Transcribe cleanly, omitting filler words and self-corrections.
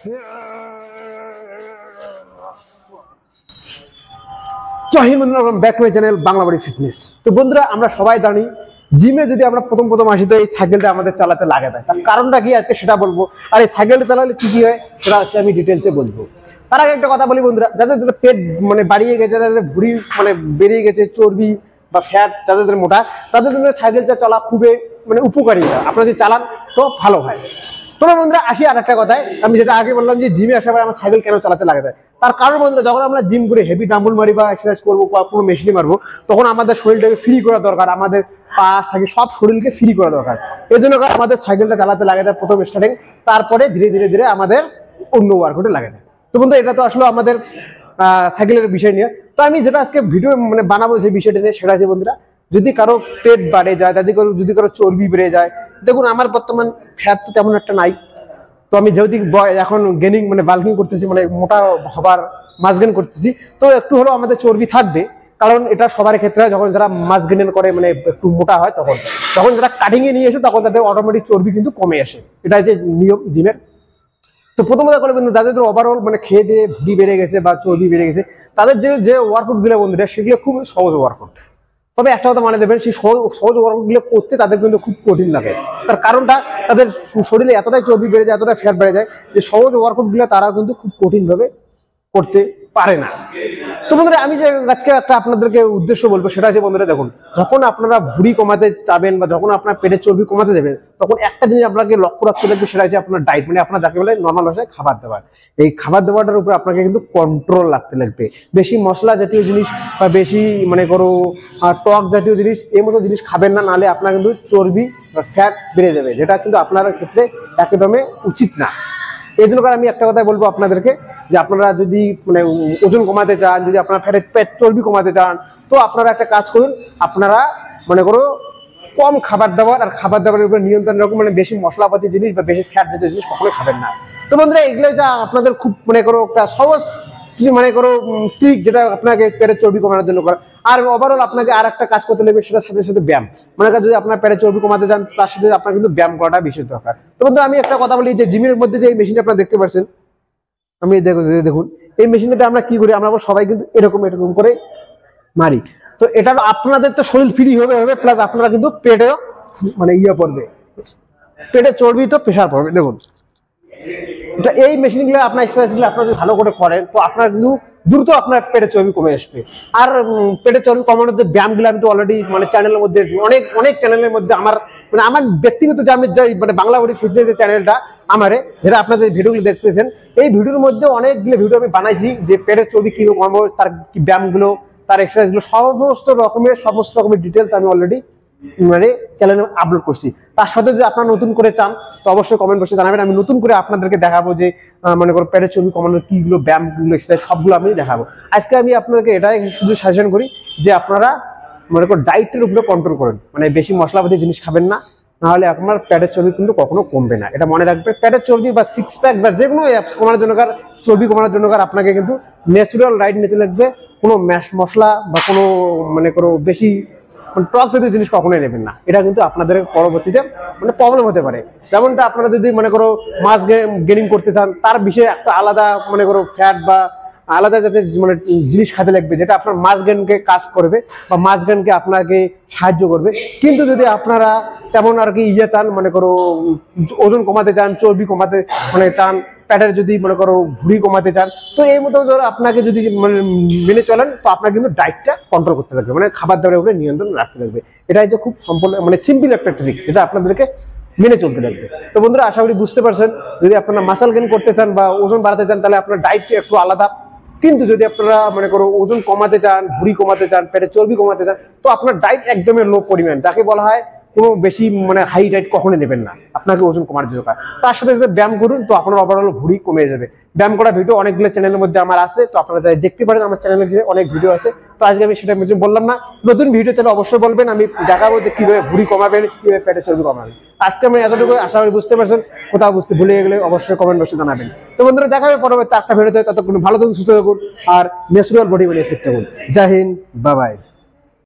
জয় হিন্দ বন্ধুরা, back my channel Bangla body fitness. তো বন্ধুরা, আমরা সবাই জানি জিমে যদি আমরা প্রথম আসি তো এই সাইকেলটা আমাদের চালাতে লাগে না। তার কারণটা কি আজকে সেটা বলবো, আর এই সাইকেলটা চালালে কি কি হয় সেটা আজকে আমি ডিটেলসে বলবো। তার আগে একটা কথা বলি বন্ধুরা, যাদের পেট বাড়িয়ে গেছে, যাদের ভুঁড়ি বেরিয়ে গেছে, চর্বি বা ফ্যাট যাদের মোটা, তাদের জন্য সাইকেলটা চলা খুবই উপকারী। আপনারা যদি চালান তো ভালো হয়। তবে বন্ধুরা আসি আর একটা কথায়, আমি যেটা আগে বললাম যে জিমে আসার পরে আমার সাইকেল কেন চালাতে লাগে। তার কারণ বন্ধুরা, যখন আমরা জিম করে হেভি ডাম্বল মারি বা এক্সারসাইজ করবো বা কোনো মেশিনে মারবো, তখন আমাদের শরীরটাকে ফ্রি করা দরকার, আমাদের পাশ থাকে সব শরীরকে ফ্রি করা দরকার। এই জন্য আমাদের সাইকেলটা চালাতে লাগে যায় প্রথম স্টার্টিং, তারপরে ধীরে ধীরে আমাদের অন্য ওয়ার্কআউটে লাগে যায়। তো বন্ধু, এটা তো আসলে আমাদের সাইকেলের বিষয় নিয়ে। তো আমি যেটা আজকে ভিডিও বানাবো সেই বিষয়টা নিয়ে, সেটা আছে বন্ধুরা, যদি কারো পেট বাড়ে যায়, যদি কারো চর্বি বেড়ে যায়, দেখুন আমার বর্তমান ফ্যাট তো তেমন একটা নাই। তো আমি যেহেতু এখন গেনিং বাল্কিং করতেছি, মোটা হবার মাস গেন করতেছি, তো একটু হলেও আমাদের চর্বি থাকবে। কারণ এটা সবার ক্ষেত্রে হয়, যখন যারা মাস গেন করে একটু মোটা হয়, তখন যারা কাটিং এ নিয়ে এসে তখন তাদের অটোমেটিক চর্বি কিন্তু কমে আসে। এটা হচ্ছে নিয়ম জিমের। তো প্রথমত করে বন্ধু, যাদের ওভারঅল খেয়ে দিয়ে ভুঁড়ি বেড়ে গেছে বা চর্বি বেড়ে গেছে, তাদের যে ওয়ার্কআউট গুলো বন্ধুরা, সেগুলো খুব সহজ ওয়ার্কআউট। তবে একটা কথা মানে দেবেন, সেই সহজ ওয়ার্কআউট গুলো করতে তাদের কিন্তু খুব কঠিন লাগে। তার কারণটা, তাদের শরীরে এতটাই চর্বি বেড়ে যায়, এতটাই ফ্যাট বেড়ে যায় যে সহজ ওয়ার্কআউট গুলো তারা কিন্তু খুব কঠিন ভাবে করতে পারে না। তো বন্ধুরা, আমি যে আজকে একটা আপনাদেরকে উদ্দেশ্য বলবো, সেটা হচ্ছে বন্ধুরা, দেখুন যখন আপনারা ভুঁড়ি কমাতে যাবেন বা যখন আপনার পেটের চর্বি কমাতে যাবেন, তখন একটা জিনিস আপনাকে লক্ষ্য রাখতে লাগবে, সেটা হচ্ছে আপনার ডায়েট, আপনার যাকে বলে নর্মাল ভাষায় খাবার দাবার। এই খাবার দাবারটার উপরে আপনাকে কিন্তু কন্ট্রোল রাখতে লাগবে। বেশি মশলা জাতীয় জিনিস বা বেশি টক জাতীয় জিনিস, এই মতো জিনিস খাবেন না, নাহলে আপনার কিন্তু চর্বি বা ফ্যাট বেড়ে যাবে, যেটা কিন্তু আপনার ক্ষেত্রে একদমই উচিত না। এই জন্য আমি একটা কথা বলবো আপনাদেরকে, যে আপনারা যদি ওজন কমাতে চান, যদি আপনার পেট চর্বি কমাতে চান, তো আপনারা একটা কাজ করুন, আপনারা কম খাবার দাবার আর খাবার দাবারের উপরে নিয়ন্ত্রণ রাখুন। বেশি মশলাপাতি জিনিস বা বেশি ফ্যাট জাতীয় জিনিস কখনো খাবেন না। তো বন্ধুরা, এগুলো যা আপনাদের খুব একটা সহজ ট্রিক, যেটা আপনাকে পেটের চর্বি কমানোর জন্য করা। আর ওভারঅল আপনাকে আর একটা কাজ করতে লাগবে, সেটার সাথে সাথে ব্যায়াম। যদি আপনার পেটের চর্বি কমাতে চান, তার সাথে আপনার কিন্তু ব্যায়াম করাটা বিশেষ দরকার। তো বন্ধু, আমি একটা কথা বলি, যে জিমের মধ্যে যে মেশিনটা আপনারা দেখতে পাচ্ছেন, আমি দেখুন এই মেশিনটাতে আমরা কি করি, আমরা সবাই কিন্তু এরকম করে মারি। তো এটা আপনাদের তো শরীর ফ্রি হবে, প্লাস আপনারা কিন্তু পেটেও পড়বে, পেটে চর্বি তো প্রেশার পড়বে। দেখুন এই মেশিনগুলো আপনার এক্সারসাইজগুলো আপনারা যদি ভালো করে করেন, তো আপনার কিন্তু দ্রুত আপনার পেটের চর্বি কমে আসবে। আর পেটের চর্বি কমানোর যে ব্যায়ামগুলো আমি তো অলরেডি চ্যানেলের মধ্যে অনেক চ্যানেলের মধ্যে আমার আমার ব্যক্তিগত যে আমি বাংলা বডি ফিটনেস যে চ্যানেলটা আমারে, যেটা আপনাদের ভিডিওগুলো দেখতেছেন, এই ভিডিওর মধ্যে অনেকগুলো ভিডিও আমি বানাইছি, যে পেটের চর্বি কিভাবে কমাবো, তার ব্যায়ামগুলো, তার এক্সারসাইজগুলো, সমস্ত রকমের ডিটেলস আমি অলরেডি চ্যানেলে আপলোড করছি। তার সাথে যদি আপনারা নতুন করে চান, তো অবশ্যই কমেন্ট বক্সে জানাবেন। আমি নতুন করে আপনাদেরকে দেখাবো যে পেটের চর্বি কমানোর কিগুলো ব্যায়ামগুলো, এক্সারসাইজ সবগুলো আমি দেখাবো। আজকে আমি আপনাদেরকে এটাই শুধু সাজেশন করি, যে আপনারা ডায়েটের উপরে কন্ট্রোল করেন, বেশি মশলাপাতি জিনিস খাবেন না, নাহলে আপনার পেটের চর্বি কিন্তু কখনো কমবে না। এটা মনে রাখবে, পেটের চর্বি বা সিক্স প্যাক বা যে কোনো অ্যাপস কমানোর জন্য, চর্বি কমানোর জন্য আপনাকে কিন্তু ন্যাচুরাল ডায়েট নিতে লাগবে। কোনো মশলা বা কোনো বেশি টক জাতীয় জিনিস কখনোই নেবেন না। এটা কিন্তু আপনাদের পরবর্তীতে প্রবলেম হতে পারে। যেমনটা আপনারা যদি মাস গেনিং করতে চান, তার বিষয়ে একটা আলাদা ফ্যাট বা আলাদা যাতে জিনিস খেতে লাগবে, যেটা আপনার মাস গেনকে কাজ করবে বা মাস গেনকে আপনাকে সাহায্য করবে। কিন্তু যদি আপনারা তেমন আর কি চান, ওজন কমাতে চান, চর্বি কমাতে চান, পেটের যদি ভুঁড়ি কমাতে চান, তো এই মতো আপনাকে যদি মেনে চলেন, তো আপনার কিন্তু ডায়েটটা কন্ট্রোল করতে লাগবে, খাবার দাবারের উপরে নিয়ন্ত্রণ রাখতে লাগবে। এটা হচ্ছে খুব সম্পূর্ণ সিম্পল একটা ট্রিক, যেটা আপনাদেরকে মেনে চলতে লাগবে। তো বন্ধুরা, আশা করি বুঝতে পারছেন, যদি আপনারা মাসল গেইন করতে চান বা ওজন বাড়াতে চান, তাহলে আপনার ডায়েটটা একটু আলাদা। কিন্তু যদি আপনারা ওজন কমাতে চান, ভুঁড়ি কমাতে চান, পেটের চর্বি কমাতে চান, তো আপনার ডায়েট একদমই লো পরিমাণ, যাকে বলা হয় কোনো বেশি হাই ডায়েট কখনোই নেবেন না আপনাকে ওজন কমার জন্য। তার সাথে যদি ব্যায়াম করুন, তো আপনার ওভারঅল ভুঁড়ি কমে যাবে। ব্যায়াম করা ভিডিও অনেকগুলো চ্যানেলের মধ্যে আমার আছে, তো আপনারা যাই দেখতে পারেন, আমার চ্যানেলে অনেক ভিডিও আছে। তো আজকে আমি সেটা বললাম না, নতুন ভিডিও চাইলে অবশ্যই বলবেন, আমি দেখাবো যে কিভাবে ভুঁড়ি কমাবেন, কিভাবে পেটের চর্বি কমাবেন। আজকে আমি এতটুকু, আশা করি বুঝতে পারছেন। কোথাও বুঝতে ভুলে গেলে অবশ্যই কমেন্ট বক্সে জানাবেন। তো বন্ধুরা, দেখা হবে পরবর্তী একটা ভিডিওতে। ততক্ষণ ভালো থাকুন, সুস্থ থাকুন আর ন্যাচুরাল বডি বানিয়ে ফিট থাকুন। জয় হিন্দ, বাই বাই।